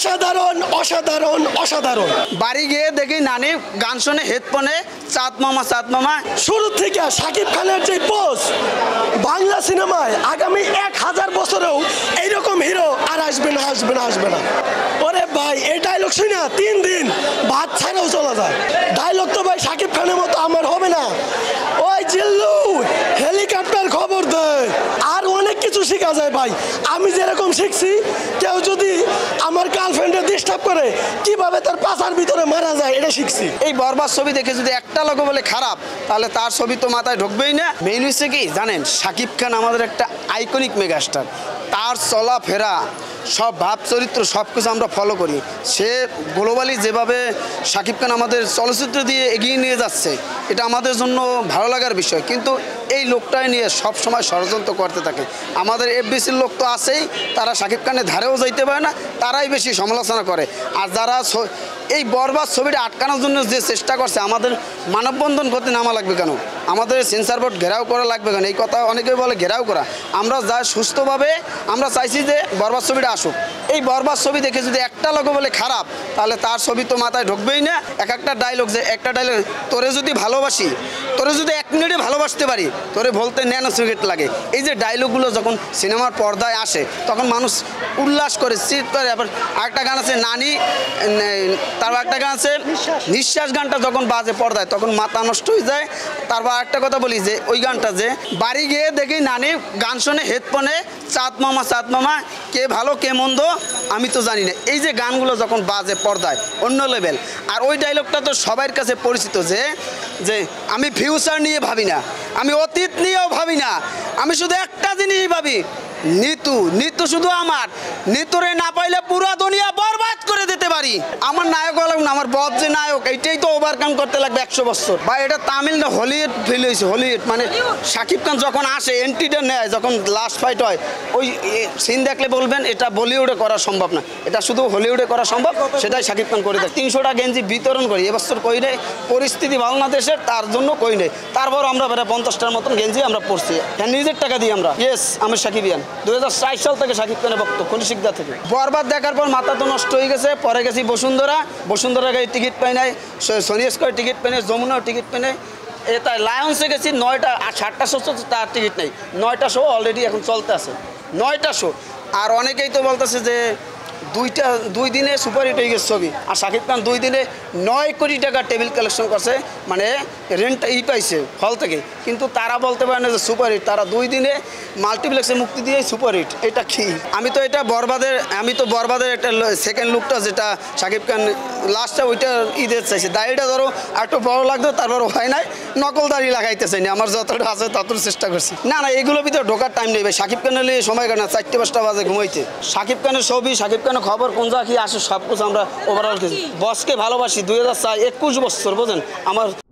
অসাধারণ অসাধারণ অসাধারণ। বাড়ি গিয়ে দেখি নানি গান শুনে হেডফোনে চাঁদ মামা শুরু থেকে শাকিব খানের যে পোজ বাংলা সিনেমায় আগামী 1000 বছরেও এইরকম হিরো আর আসবে না আসবে না আসবে না। ওরে ভাই এই ডায়লগ শুনে 3 দিন ভাত ছাড়াও চলা যায়। ডায়লগ তো ভাই শাকিব খানের মতো আমার হবে না। ওই জিল্লু হেলিকপ্টার খবর দেয় আর অনেক কিছু শেখা যায় ভাই। আমি যেরকম শিখছি কেউ যদি আমার গার্লফ্রেন্ডে ডিস্টার্ব করে কিভাবে তার পাছার ভিতরে মারা যায় এটা শিখছি। এই বরবাদ ছবি দেখে যদি একটা লোক বলে খারাপ তাহলে তার ছবি তো মাথায় ঢুকবেই না। মেইন হচ্ছে কি জানেন, শাকিব খান আমাদের একটা আইকনিক মেগাস্টার। তার চলাফেরা সব ভাব চরিত্র সব কিছু আমরা ফলো করি। সে গ্লোবালি যেভাবে শাকিব খান আমাদের চলচ্চিত্র দিয়ে এগিয়ে নিয়ে যাচ্ছে এটা আমাদের জন্য ভালো লাগার বিষয়। কিন্তু এই লোকটাই নিয়ে সব সময় ষড়যন্ত্র করতে থাকে। আমাদের এফবিসির লোক তো আছেই, তারা শাকিব খানের ধারেও যাইতে পারে না, তারাই বেশি সমালোচনা করে। আর যারা এই বরবাদ ছবিটা আটকানোর জন্য যে চেষ্টা করছে, আমাদের মানববন্ধন করতে নামা লাগবে কেন, আমাদের সেন্সার বোর্ড ঘেরাও করা লাগবে কেন, এই কথা অনেকেই বলে ঘেরাও করা। আমরা যা সুস্থভাবে আমরা চাইছি যে বরবাদ ছবিটা আসুক। এই বরবাদ ছবি দেখে যদি একটা লোক বলে খারাপ তাহলে তার ছবি তো মাথায় ঢুকবেই না। একটা ডায়লগ যে একটা ডায়লগ, তোরে যদি ভালোবাসি, তোরে যদি 1 মিনিটে ভালোবাসতে পারি, তোরে বলতে ন্যানো সিগারেট লাগে। এই যে ডায়লগগুলো যখন সিনেমার পর্দায় আসে তখন মানুষ উল্লাস করে, চিৎ করে। আবার আরেকটা গান আছে নানি, তারপর একটা গান আছে নিঃশ্বাস, গানটা যখন বাজে পর্দায় তখন মাথা নষ্ট হয়ে যায়। তারপর একটা কথা বলি যে ওই গানটা যে বাড়ি গিয়ে দেখি নানি গান শুনে হেডফোনে চাঁদ মামা কে ভালো কে মন্দ আমি তো জানি না। এই যে গানগুলো যখন বাজে পর্দায় অন্য লেভেল। আর ওই ডায়লগটা তো সবার কাছে পরিচিত যে যে আমি ফিউচার নিয়ে ভাবি না, আমি অতীত নিয়েও ভাবি না, আমি শুধু একটা জিনিসই ভাবি, নিতু শুধু আমার, নিতুরে না পাইলে পুরো দুনিয়া বরবাদ করে দিতে পারি। আমার নায়ক লাগবে না, আমার বদ যে নায়ক এইটাই তো ওভারকাম করতে লাগবে 100 বছর। ভাই এটা তামিল না হলিউড ফিল হয়েছে, হলিউড। মানে শাকিব খান যখন আসে এন্ট্রিটা নেয়, যখন লাস্ট ফাইট হয়, ওই সিন দেখলে বলবেন এটা বলিউডে করা সম্ভব না, এটা শুধু হলিউডে করা সম্ভব। সেটাই শাকিব খান করে দেয়। 300টা গেঞ্জি বিতরণ করি এবছর, কই নেই, পরিস্থিতি বাংলাদেশের তার জন্য কই নেই। তারপর আমরা 50টার মতন গেঞ্জি আমরা পড়ছি নিজের টাকা দিয়ে আমরা। ইয়েস, আমি শাকিবিয়ান। 2004 সাল থেকে শাকিব খানের ভক্ত, কনিশিকদা থেকে। বরবাদ দেখার পর মাথা তো নষ্ট হয়ে গেছে। পরে গেছি বসুন্ধরা গাড়ি টিকিট পাই নাই, সোনি স্কোয়ার টিকিট পাই নাই, যমুনাও টিকিট পাই নাই। তাই লায়ন্সে গেছি 9টা, আর 7টা শো তার টিকিট নেই। 9টা শো অলরেডি এখন চলতে আছে, 9টা শো। আর অনেকেই তো বলতেছে যে 2 দিনে সুপারহিট হয়ে গেছে ছবি। আর শাকিব খান 2 দিনে 9 কোটি টাকা টেবিল কালেকশন করছে, মানে রেন্ট পাইছে হল থেকে। কিন্তু তারা বলতে পারে না যে সুপারহিট, তারা 2 দিনে মাল্টিপ্লেক্সে মুক্তি দিয়ে সুপারহিট। এটা কি? আমি তো বরবাদের একটা সেকেন্ড লুকটা যেটা শাকিব খান লাস্টটা ওইটা ঈদের চাইছে। দাড়িটা ধরো একটু বড় লাগতো, তারপর হয় নাই, নকল দাড়ি লাগাইতে চাইনি। আমার যতটা আছে ততটা চেষ্টা করছি। না এগুলোর ভিতরে ঢোকার টাইম নেই ভাই। শাকিব খানের সময় কেন 4-5টা বাজে ঘুমাইতে। শাকিব খানের ছবি, শাকিব খানের খবর, কোন জায়গা কি আসে সব কিছু আমরা ওভারঅল কিছু। বসকে ভালোবাসি 2004 21 বছর, বোঝেন আমার।